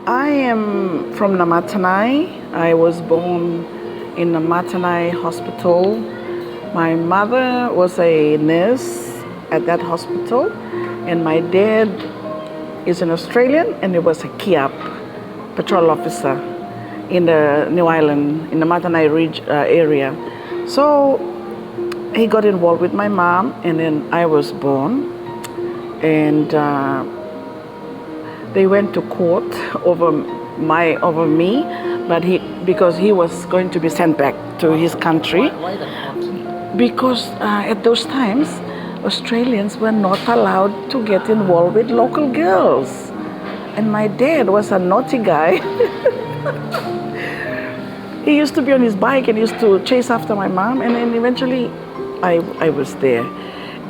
I am from Namatanai. I was born in Namatanai Hospital. My mother was a nurse at that hospital, and my dad is an Australian, and he was a KIAP, patrol officer in the New Island, in the Namatanai area. So he got involved with my mom, and then I was born, and they went to court over me, but because he was going to be sent back to his country. Why the court? Because at those times, Australians were not allowed to get involved with local girls. And my dad was a naughty guy. He used to be on his bike and used to chase after my mom, and then eventually I was there.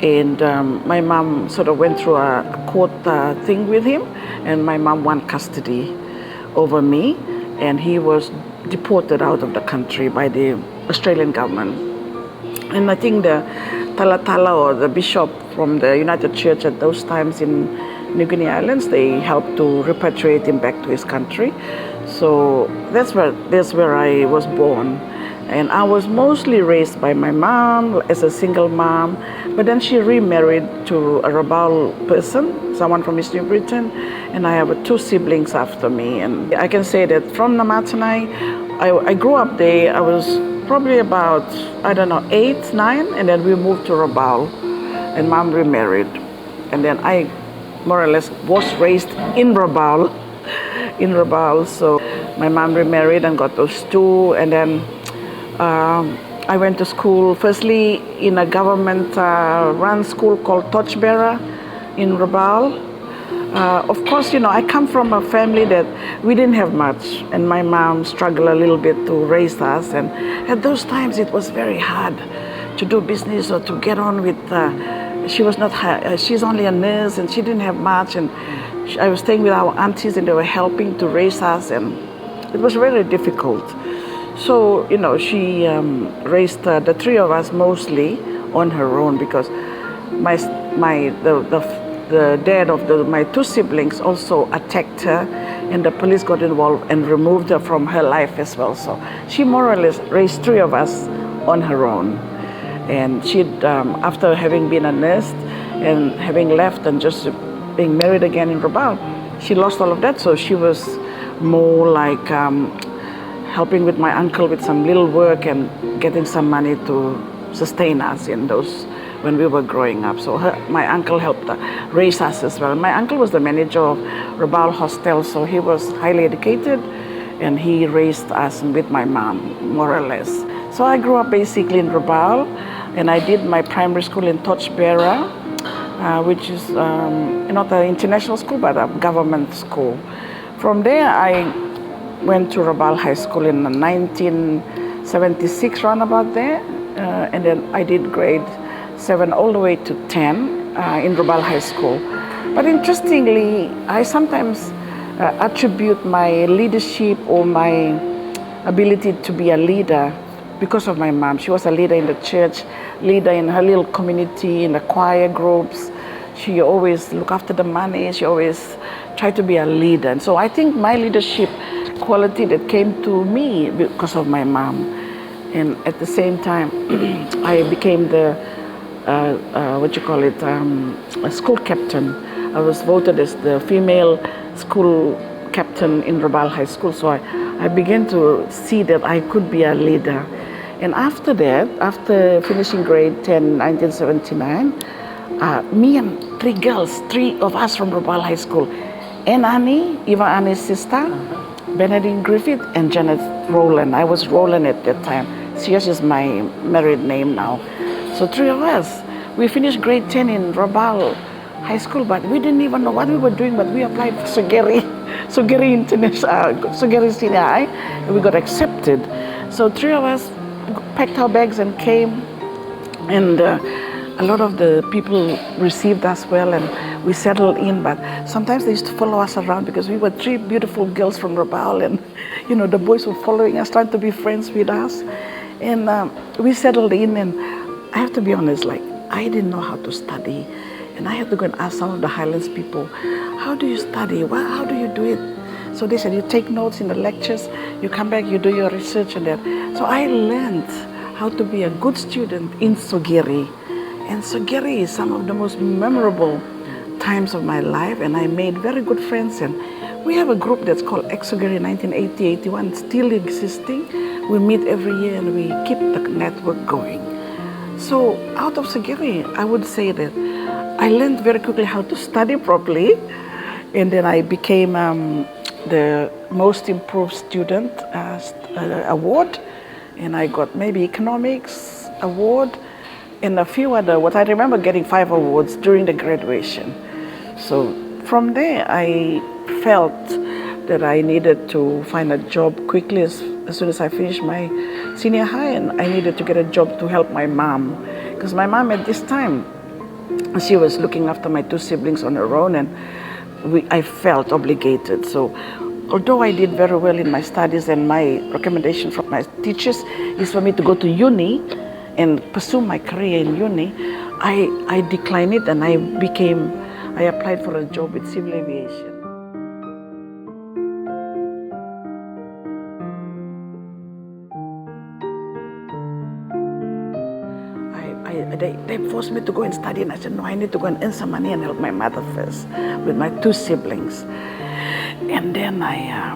And my mom sort of went through a court thing with him, and my mom won custody over me, and he was deported out of the country by the Australian government. And I think the Talatala, or the bishop from the United Church at those times in New Guinea Islands, they helped to repatriate him back to his country. So that's where I was born. And I was mostly raised by my mom as a single mom, but then she remarried to a Rabal person, someone from East New Britain, and I have two siblings after me. And I can say that from Namatanai, I grew up there. I was probably about, 8, 9, and then we moved to Rabal, and mom remarried. And then I more or less was raised in Rabal, So my mom remarried and got those two, and then I went to school, firstly in a government-run school called Torchbearer in Rabal. Of course, I come from a family that we didn't have much, and my mom struggled a little bit to raise us. And at those times, it was very hard to do business or to get on with. She's only a nurse, and she didn't have much. And I was staying with our aunties, and they were helping to raise us, and it was very difficult. So, she raised the three of us mostly on her own, because the dad of my two siblings also attacked her, and the police got involved and removed her from her life as well. So she more or less raised three of us on her own. And after having been a nurse and having left and just being married again in Rabal, she lost all of that. So she was more like helping with my uncle with some little work and getting some money to sustain us in those when we were growing up. So my uncle helped raise us as well. My uncle was the manager of Rabal Hostel, so he was highly educated, and he raised us with my mom, more or less. So I grew up basically in Rabal, and I did my primary school in Torchbearer, which is not an international school, but a government school. From there, I went to Rabal High School in 1976, round about there, and then I did grade 7 all the way to 10 in Rabal High School. But interestingly, I sometimes attribute my leadership or my ability to be a leader because of my mom. She was a leader in the church, leader in her little community, in the choir groups. She always looked after the money. She always tried to be a leader. And so I think my leadership quality that came to me because of my mom. And at the same time, I became the a school captain. I was voted as the female school captain in Rabal High School. So I began to see that I could be a leader. And after that, after finishing grade 10, 1979, me and three of us from Rabal High School, and Annie, Eva Annie's sister, Benedict Griffith, and Janet Rowland. I was Rowland at that time. Sios is my married name now. So three of us, we finished grade 10 in Rabal High School, but we didn't even know what we were doing, but we applied for Sugeri Senior High, and we got accepted. So three of us packed our bags and came, and a lot of the people received us well, and we settled in. But sometimes they used to follow us around because we were three beautiful girls from Rabal, and the boys were following us, trying to be friends with us. And we settled in, and I have to be honest, I didn't know how to study, and I had to go and ask some of the Highlands people, how do you study? How do you do it? So they said, you take notes in the lectures, you come back, you do your research and that. So I learned how to be a good student in Sogiri. And Sogiri is some of the most memorable times of my life, and I made very good friends. And we have a group that's called Ex-Sogiri 1980-81, still existing. We meet every year and we keep the network going. So out of Sogiri, I would say that I learned very quickly how to study properly, and then I became the most improved student award, and I got maybe economics award and a few other awards. I remember getting 5 awards during the graduation. So from there, I felt that I needed to find a job quickly as soon as I finished my senior high, and I needed to get a job to help my mom, because my mom at this time, she was looking after my 2 siblings on her own, and I felt obligated. So although I did very well in my studies, and my recommendation from my teachers is for me to go to uni and pursue my career in uni, I declined it, and I applied for a job with civil aviation. They forced me to go and study, and I said, no, I need to go and earn some money and help my mother first with my 2 siblings. And then I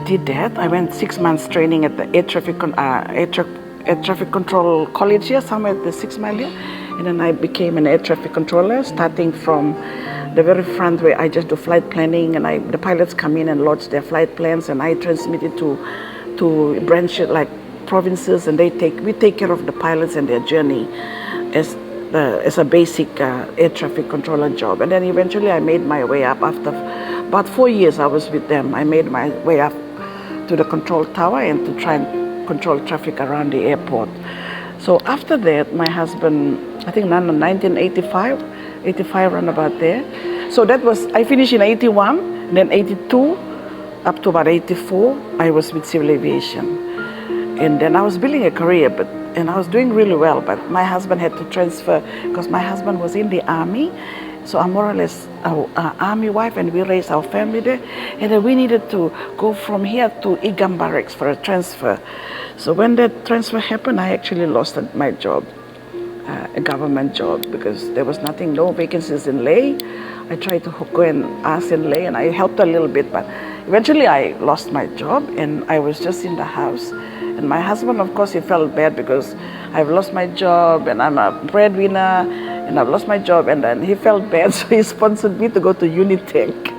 did that. I went 6 months training at the air traffic control college here, somewhere at the 6 Mile here. And then I became an air traffic controller, starting from the very front where I just do flight planning, and the pilots come in and lodge their flight plans, and I transmit it to branches like provinces, and we take care of the pilots and their journey as a basic air traffic controller job. And then eventually I made my way up. After about 4 years I was with them, I made my way up to the control tower and to try and control traffic around the airport. So after that, my husband, I think 1985, 85 round about there. So that was, I finished in 81, then 82, up to about 84, I was with civil aviation. And then I was building a career, and I was doing really well, but my husband had to transfer, because my husband was in the army. So I'm more or less an army wife, and we raised our family there. And then we needed to go from here to Igam Barracks for a transfer. So when that transfer happened, I actually lost my job, a government job, because there was nothing, no vacancies in Leh. I tried to go and ask in Leh, and I helped a little bit, but eventually I lost my job, and I was just in the house. And my husband, of course, he felt bad because I've lost my job, and I'm a breadwinner, and I've lost my job, and then he felt bad, so he sponsored me to go to Unitech.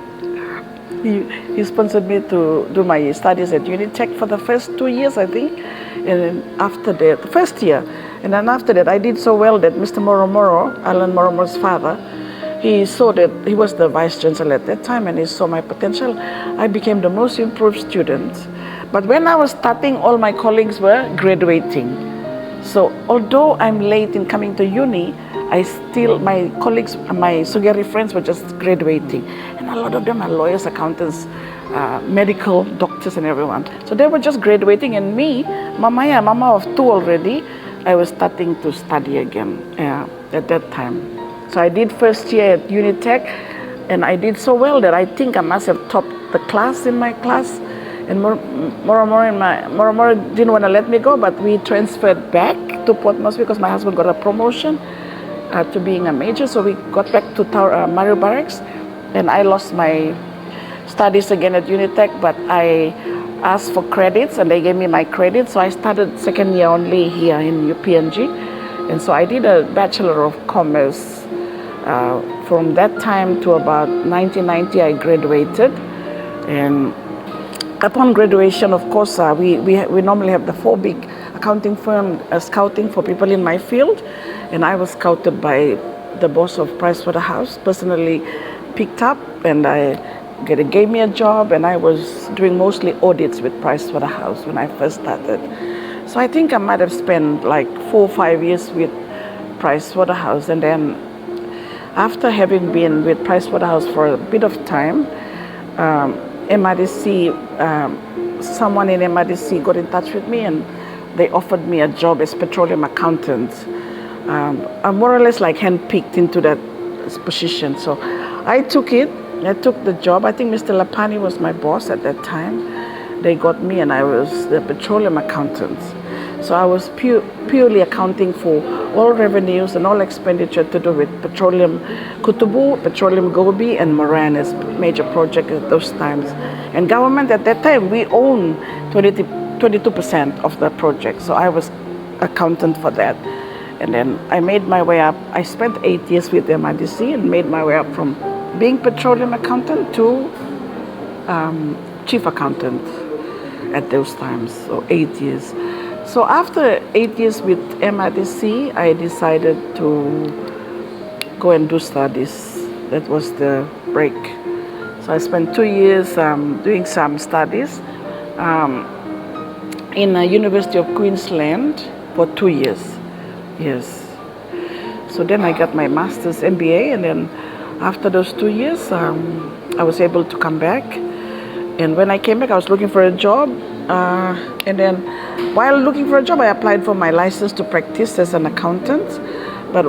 He sponsored me to do my studies at Unitech for the first 2 years, I think. And then after that, the first year, and then after that, I did so well that Mr. Moromoro, Alan Moromoro's father, he saw that he was the vice chancellor at that time, and he saw my potential. I became the most improved student. But when I was starting, all my colleagues were graduating. So although I'm late in coming to uni, my colleagues, my Sogiri friends were just graduating. And a lot of them are lawyers, accountants, medical doctors, and everyone. So they were just graduating, and me, mama of 2 already, I was starting to study again at that time. So I did first year at Unitech, and I did so well that I think I must have topped the class in my class. And Moromoro didn't want to let me go, but we transferred back to Port Moresby because my husband got a promotion to being a major. So we got back to Mario Barracks, and I lost my studies again at Unitech, but I asked for credits, and they gave me my credits. So I started second year only here in UPNG. And so I did a Bachelor of Commerce. From that time to about 1990, I graduated. And upon graduation, of course, we normally have the 4 big accounting firm scouting for people in my field, and I was scouted by the boss of Pricewaterhouse, personally picked up, and gave me a job, and I was doing mostly audits with Pricewaterhouse when I first started. So I think I might have spent like 4 or 5 years with Pricewaterhouse, and then after having been with Pricewaterhouse for a bit of time, MRDC, someone in MRDC got in touch with me, and they offered me a job as petroleum accountant. I'm more or less like handpicked into that position. So I took it, I took the job. I think Mr. Lapani was my boss at that time. They got me, and I was the petroleum accountant. So I was purely accounting for all revenues and all expenditure to do with petroleum Kutubu, petroleum Gobi, and Moran as major projects at those times. And government at that time, we owned 22% of the project. So I was accountant for that. And then I made my way up. I spent 8 years with MRDC and made my way up from being petroleum accountant to chief accountant at those times, so 8 years. So after 8 years with MRDC, I decided to go and do studies. That was the break. So I spent 2 years doing some studies in the University of Queensland for 2 years. Yes. So then I got my master's MBA, and then after those 2 years, I was able to come back. And when I came back, I was looking for a job. And then while looking for a job, I applied for my license to practice as an accountant. But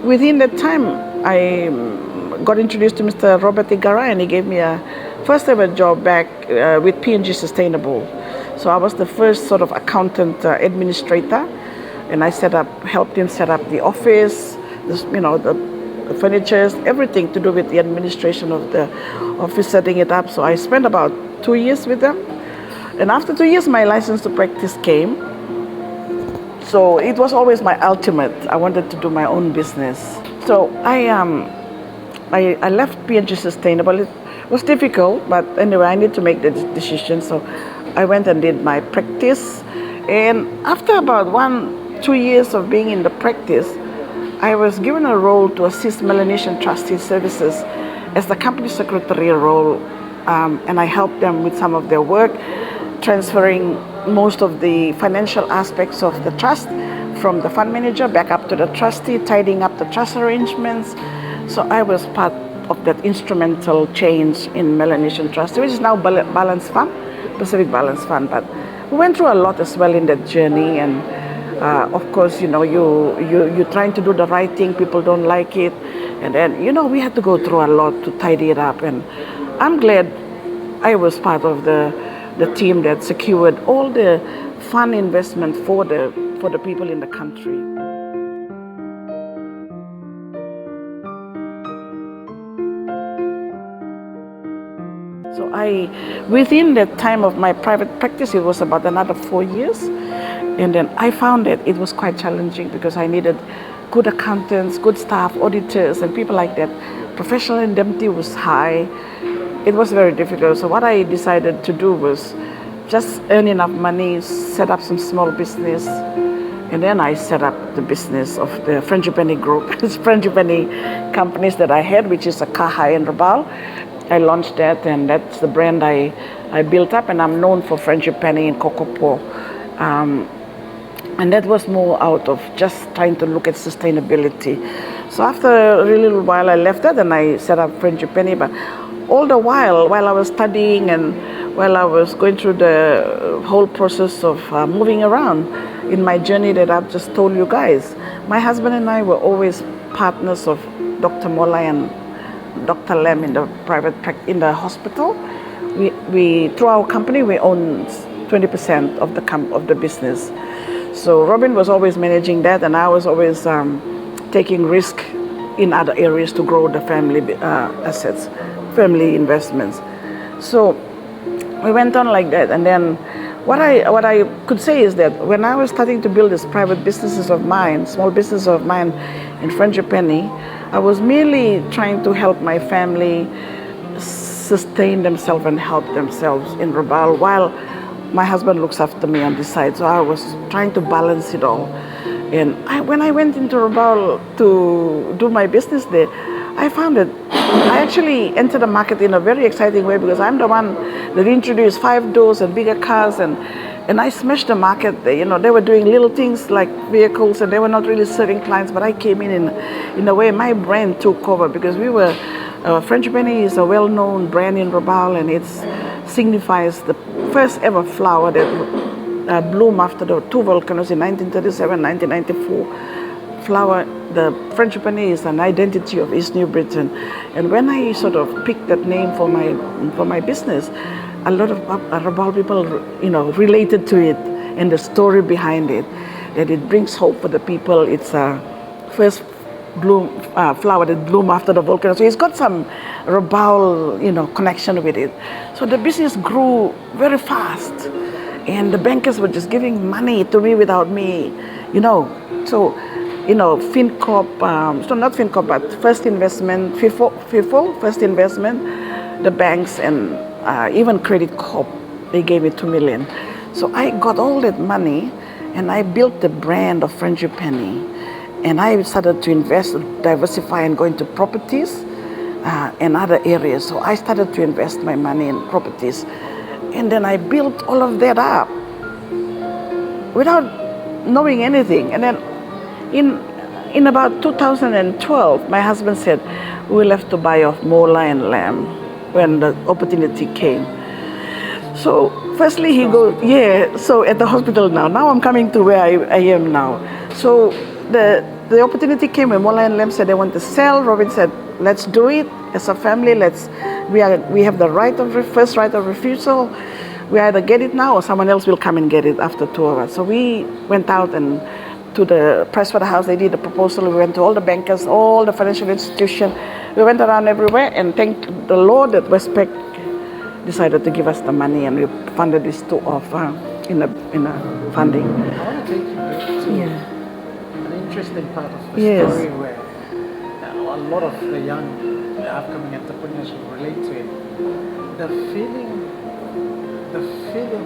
within that time, I got introduced to Mr. Robert Igara, and he gave me a first ever job back with P&G Sustainable. So I was the first sort of accountant administrator, and I helped him set up the office, the furniture, everything to do with the administration of the office, setting it up. So I spent about 2 years with them. And after 2 years, my license to practice came. So it was always my ultimate. I wanted to do my own business. So I left P&G Sustainable. It was difficult, but anyway, I need to make the decision. So I went and did my practice. And after about 2 years of being in the practice, I was given a role to assist Melanesian Trustee Services as the company secretary role, and I helped them with some of their work, transferring most of the financial aspects of the trust from the fund manager back up to the trustee, tidying up the trust arrangements. So I was part of that instrumental change in Melanesian Trustee, which is now Balance Fund, Pacific Balance Fund. But we went through a lot as well in that journey, and of course, you're trying to do the right thing, people don't like it. And then, we had to go through a lot to tidy it up. And I'm glad I was part of the team that secured all the fund investment for the people in the country. So within that time of my private practice, it was about another 4 years. And then I found that it was quite challenging because I needed good accountants, good staff, auditors, and people like that. Professional indemnity was high. It was very difficult. So what I decided to do was just earn enough money, set up some small business, and then I set up the business of the Fren Group. It's Fren companies that I had, which is Namatanai and Rabal. I launched that, and that's the brand I built up, and I'm known for Fren in Kokopo. And that was more out of just trying to look at sustainability. So after a really little while, I left that and I set up Fren. But all the while I was studying and while I was going through the whole process of moving around in my journey that I've just told you guys, my husband and I were always partners of Dr. Mola and Dr. Lem in the in the hospital. We through our company, we own 20% of the business. So Robin was always managing that, and I was always taking risk in other areas to grow the family assets, family investments. So we went on like that, and then what I could say is that when I was starting to build these private businesses of mine, small businesses of mine in Fren, I was merely trying to help my family sustain themselves and help themselves in Rabal while my husband looks after me on this side. So I was trying to balance it all. And when I went into Rabal to do my business there, I found that I actually entered the market in a very exciting way because I'm the one that introduced 5 doors and bigger cars, and I smashed the market. They were doing little things like vehicles, and they were not really serving clients, but I came in a way my brand took over because we were, Fren is a well-known brand in Rabal, and it signifies the first ever flower that bloomed after the 2 volcanoes in 1937, 1994. flour, the French penny is an identity of East New Britain. And when I sort of picked that name for my business, a lot of Rabal people, related to it and the story behind it, that it brings hope for the people. It's a first flower that bloom after the volcano. So it's got some Rabal, connection with it. So the business grew very fast, and the bankers were just giving money to me without me, So, FinCorp, so not FinCorp, but First Investment, FIFO, First Investment, the banks, and even Credit Corp, they gave me 2 million. So I got all that money, and I built the brand of Fren Group. And I started to invest, diversify, and go into properties and other areas. So I started to invest my money in properties. And then I built all of that up without knowing anything. And then in about 2012, my husband said, we'll have to buy off Mola and Lamb when the opportunity came. So firstly he goes, so at the hospital now. Now I'm coming to where I am now. So the opportunity came when Mola and Lamb said they want to sell. Robin said, let's do it as a family. We have the first right of refusal. We either get it now or someone else will come and get it after 2 of us. So we went out and to the Pricewaterhouse, they did the proposal. We went to all the bankers, all the financial institutions. We went around everywhere, and thank the Lord that Westpac decided to give us the money, and we funded this two off in a funding. I want to take you back to an interesting part of the story where a lot of the young upcoming entrepreneurs will relate to it. The feeling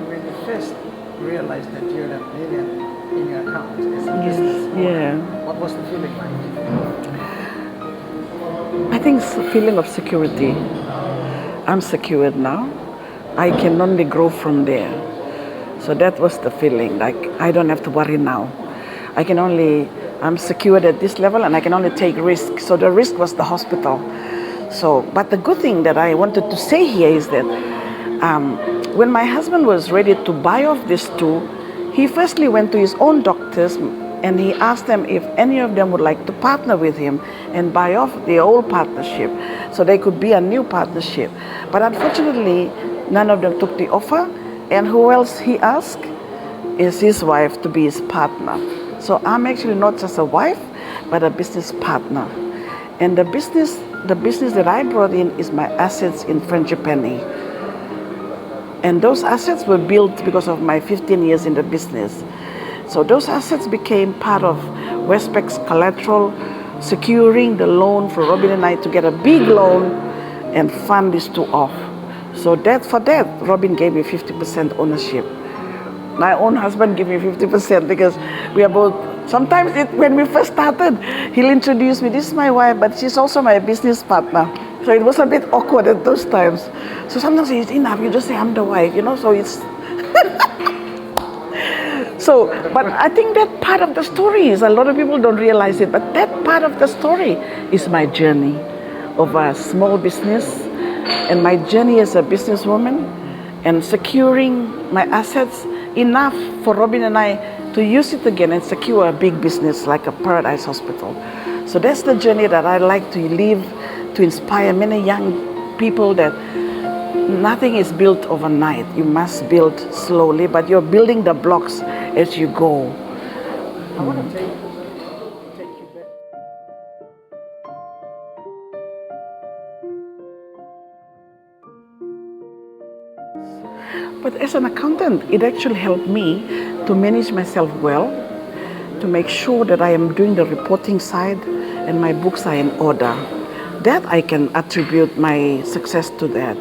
when you first realized that you had $1 million in your account as a business. What was the feeling like? I think it's a feeling of security. I'm secured now. I can only grow from there. So that was the feeling, like I don't have to worry now. I'm secured at this level, and I can only take risks. So the risk was the hospital. But the good thing that I wanted to say here is that when my husband was ready to buy off these two, he firstly went to his own doctors and he asked them if any of them would like to partner with him and buy off the old partnership so they could be a new partnership. But unfortunately, none of them took the offer, and who else he asked is his wife to be his partner. So I'm actually not just a wife, but a business partner. And the business that I brought in is my assets in Fren Group. And those assets were built because of my 15 years in the business. So those assets became part of Westpac's collateral, securing the loan for Robin and I to get a big loan and fund these two off. So for that, Robin gave me 50% ownership. My own husband gave me 50% because we are both, sometimes when we first started, he'll introduce me, this is my wife, but she's also my business partner. So it was a bit awkward at those times. So sometimes it's enough, you just say, I'm the wife, so it's... But I think that part of the story is, a lot of people don't realize it, but that part of the story is my journey of a small business and my journey as a businesswoman and securing my assets enough for Robin and I to use it again and secure a big business like a Paradise Hospital. So that's the journey that I like to live, to inspire many young people that nothing is built overnight. You must build slowly, but you're building the blocks as you go. I want to take you back. But as an accountant, it actually helped me to manage myself well, to make sure that I am doing the reporting side and my books are in order. That I can attribute my success to that.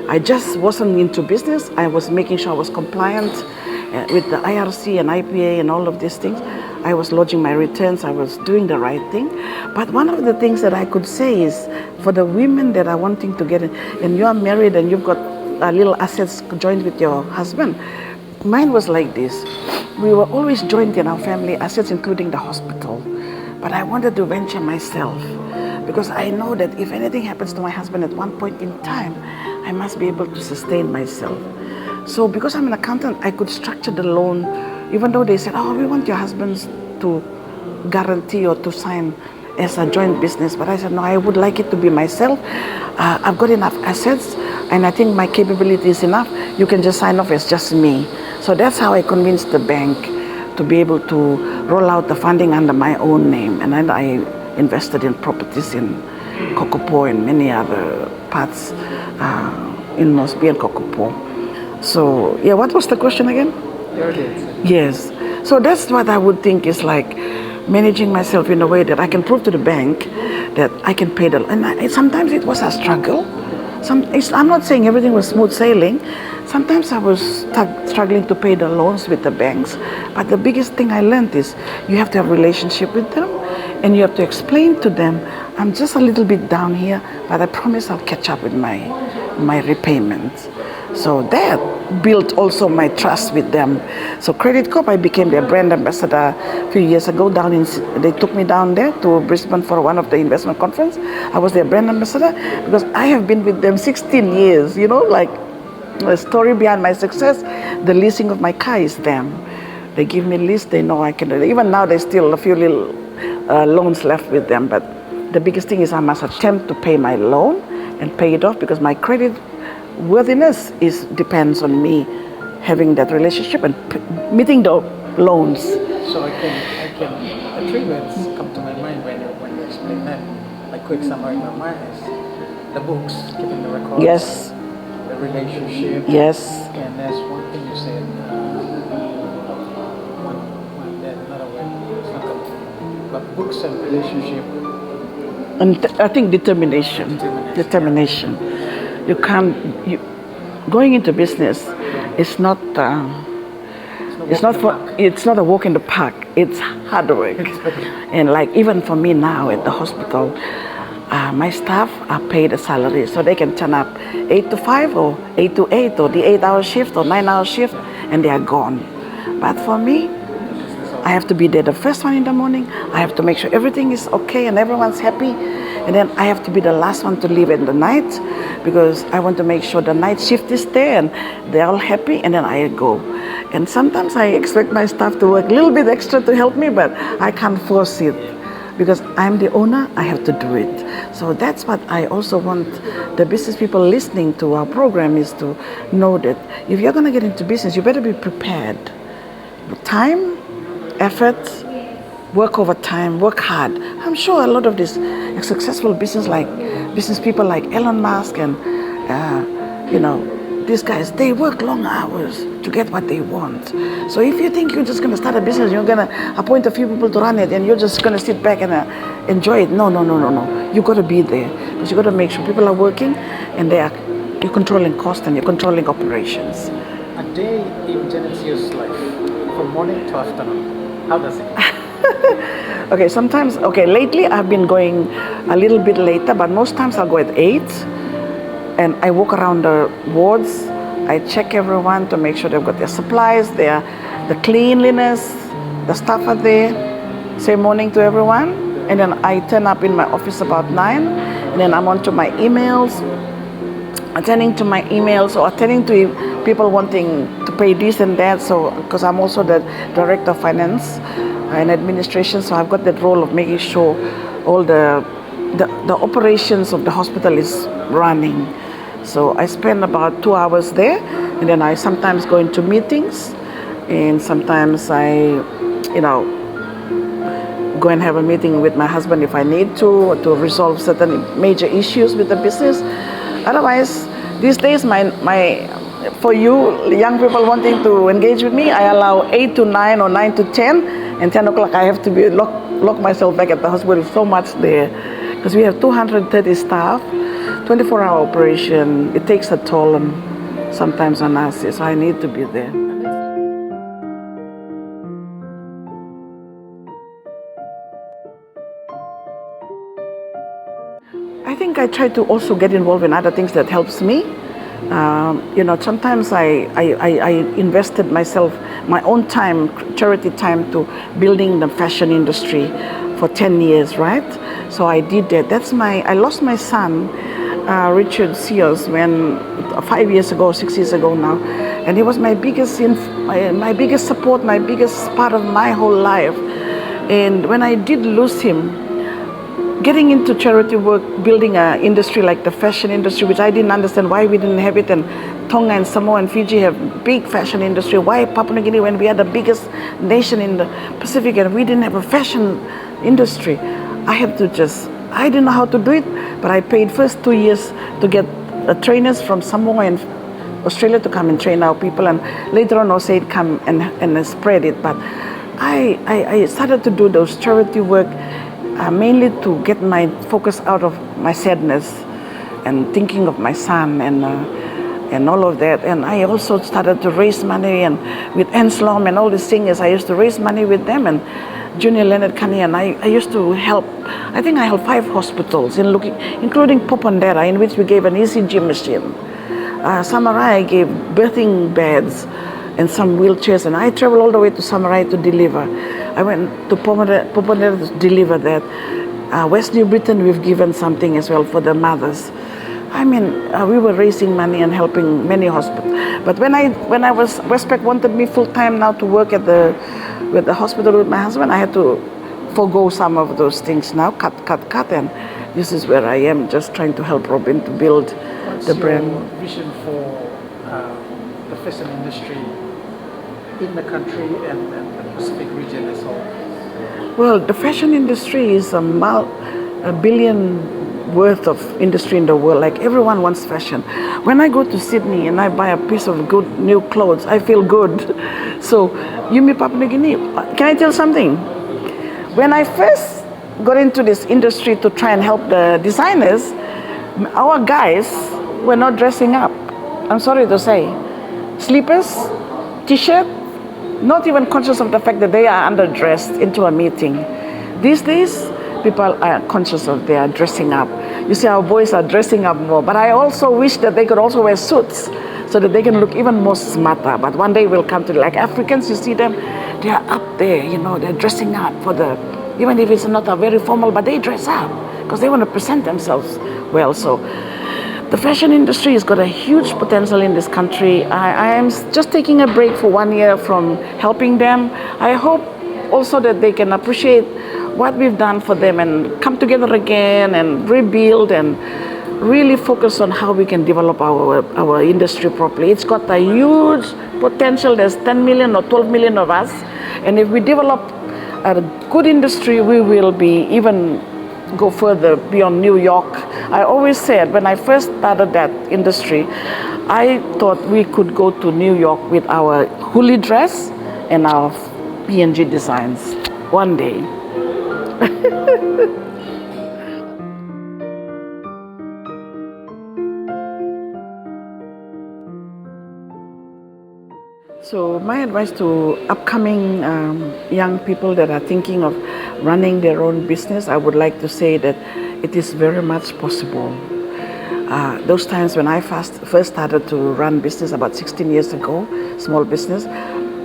I just wasn't into business. I was making sure I was compliant with the IRC and IPA and all of these things. I was lodging my returns. I was doing the right thing. But one of the things that I could say is, for the women that are wanting to get in, and you are married and you've got little assets joined with your husband, mine was like this. We were always joined in our family assets, including the hospital. But I wanted to venture myself because I know that if anything happens to my husband at one point in time, I must be able to sustain myself. So because I'm an accountant, I could structure the loan, even though they said, oh, we want your husbands to guarantee or to sign as a joint business. But I said, no, I would like it to be myself. I've got enough assets, and I think my capability is enough. You can just sign off as just me. So that's how I convinced the bank to be able to roll out the funding under my own name. And then I invested in properties in Kokopo and many other parts in Mosby and Kokopo. So, yeah, what was the question again? Yes. So that's what I would think is like managing myself in a way that I can prove to the bank that I can pay the... And sometimes it was a struggle. I'm not saying everything was smooth sailing. Sometimes I was struggling to pay the loans with the banks. But the biggest thing I learned is you have to have a relationship with them, and you have to explain to them, I'm just a little bit down here, but I promise I'll catch up with my repayments. So that built also my trust with them. So Credit Corp, I became their brand ambassador a few years ago. They took me down there to Brisbane for one of the investment conference. I was their brand ambassador because I have been with them 16 years, you know, like the story behind my success, the leasing of my car is them. They give me a lease, they know I can do it. Even now there's still a few little loans left with them, but the biggest thing is I must attempt to pay my loan and pay it off because my credit worthiness depends on me having that relationship and meeting the loans. So I can the three words come to my mind when you explain that. Like quick summary in my mind is the books, keeping the records. Yes. The relationship. Yes. And there's one thing you said. There's another word. It's not coming. But books and relationship. And I think determination. You can't. Going into business is not. It's not a walk in the park. It's hard work. And like even for me now at the hospital, my staff are paid a salary, so they can turn up 8 to 5 or 8 to 8 or the 8-hour shift or 9-hour shift, and they are gone. But for me, I have to be there the first one in the morning. I have to make sure everything is okay and everyone's happy. And then I have to be the last one to leave in the night because I want to make sure the night shift is there and they're all happy, and then I go. And sometimes I expect my staff to work a little bit extra to help me, but I can't force it because I'm the owner, I have to do it. So that's what I also want the business people listening to our program is to know that if you're going to get into business, you better be prepared. Time, effort, work overtime, work hard. I'm sure a lot of these successful business people like Elon Musk and these guys, they work long hours to get what they want. So if you think you're just going to start a business, you're going to appoint a few people to run it, and you're just going to sit back and enjoy it. No. You got to be there because you got to make sure people are working and you're controlling cost and you're controlling operations. A day in Janet Sios' life, from morning to afternoon, how does it? Lately I've been going a little bit later, but most times I'll go at 8 and I walk around the wards. I check everyone to make sure they've got their supplies, the cleanliness, the staff are there. Say morning to everyone, and then I turn up in my office about 9, and then I'm on to my emails, attending to my emails or attending to people wanting to pay this and that. So because I'm also the director of finance and administration, so I've got that role of making sure all the operations of the hospital is running. So I spend about 2 hours there, and then I sometimes go into meetings, and sometimes I, go and have a meeting with my husband if I need to resolve certain major issues with the business. Otherwise, these days, for you young people wanting to engage with me, I allow 8 to 9 or 9 to 10, and 10 o'clock I have to be lock myself back at the hospital. So much there, because we have 230 staff, 24-hour operation. It takes a toll sometimes on us, so I need to be there. I think I try to also get involved in other things that helps me. Sometimes I invested my own time, charity time, to building the fashion industry for 10 years, right? So I did that. I lost my son, Janet Sios, 6 years ago now, and he was my biggest support, my biggest part of my whole life. And when I did lose him, getting into charity work, building an industry like the fashion industry, which I didn't understand why we didn't have it, and Tonga and Samoa and Fiji have big fashion industry. Why Papua New Guinea, when we are the biggest nation in the Pacific, and we didn't have a fashion industry? I didn't know how to do it, but I paid first 2 years to get trainers from Samoa and Australia to come and train our people, and later on also it come and spread it. But I started to do those charity work mainly to get my focus out of my sadness and thinking of my son and all of that. And I also started to raise money, and with Enslom and all these singers, I used to raise money with them, and Junior Leonard Kani, and I used to help. I think I helped 5 hospitals, including Popondera, in which we gave an ECG machine. Samarai gave birthing beds and some wheelchairs, and I traveled all the way to Samarai to deliver. I went to Popondera to deliver that. West New Britain, we've given something as well for the mothers. I mean, we were raising money and helping many hospitals. But when I was, Westpac wanted me full time now to work with the hospital with my husband, I had to forego some of those things now, cut, and this is where I am, just trying to help Robin to build the brand. What's your vision for the fashion industry in the country and the Pacific region as well? Well, the fashion industry is a billion worth of industry in the world. Like, everyone wants fashion. When I go to Sydney and I buy a piece of good new clothes, I feel good. So, Yumi Papua New Guinea, can I tell something? When I first got into this industry to try and help the designers, our guys were not dressing up. I'm sorry to say. Slippers, t-shirt, not even conscious of the fact that they are underdressed into a meeting. These days, people are conscious of their dressing up. You see, our boys are dressing up more, but I also wish that they could also wear suits so that they can look even more smarter. But one day we'll come to, like Africans, you see them, they are up there, they're dressing up for even if it's not a very formal, but they dress up because they want to present themselves well. So the fashion industry has got a huge potential in this country. I am just taking a break for 1 year from helping them. I hope also that they can appreciate what we've done for them and come together again and rebuild and really focus on how we can develop our industry properly. It's got a huge potential. There's 10 million or 12 million of us. And if we develop a good industry, we will be even go further beyond New York. I always said, when I first started that industry, I thought we could go to New York with our huli dress and our PNG designs one day. So my advice to upcoming young people that are thinking of running their own business, I would like to say that it is very much possible. Those times when I first started to run business about 16 years ago, small business,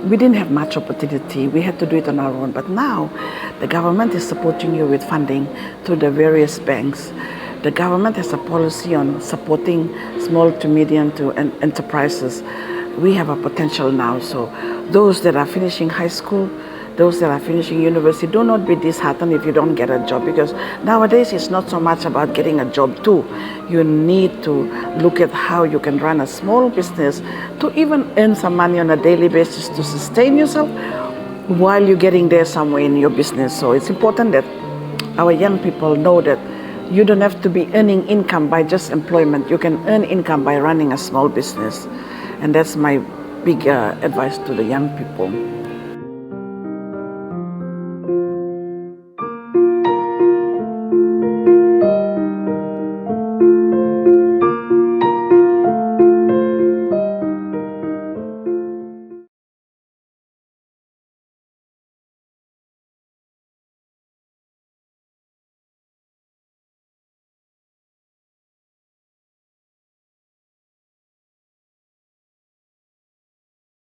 we didn't have much opportunity. We had to do it on our own. But now the government is supporting you with funding through the various banks. The government has a policy on supporting small to medium to enterprises. We have a potential now. So those that are finishing high school, those that are finishing university, do not be disheartened if you don't get a job, because nowadays it's not so much about getting a job too. You need to look at how you can run a small business to even earn some money on a daily basis to sustain yourself while you're getting there somewhere in your business. So it's important that our young people know that you don't have to be earning income by just employment. You can earn income by running a small business. And that's my big advice to the young people.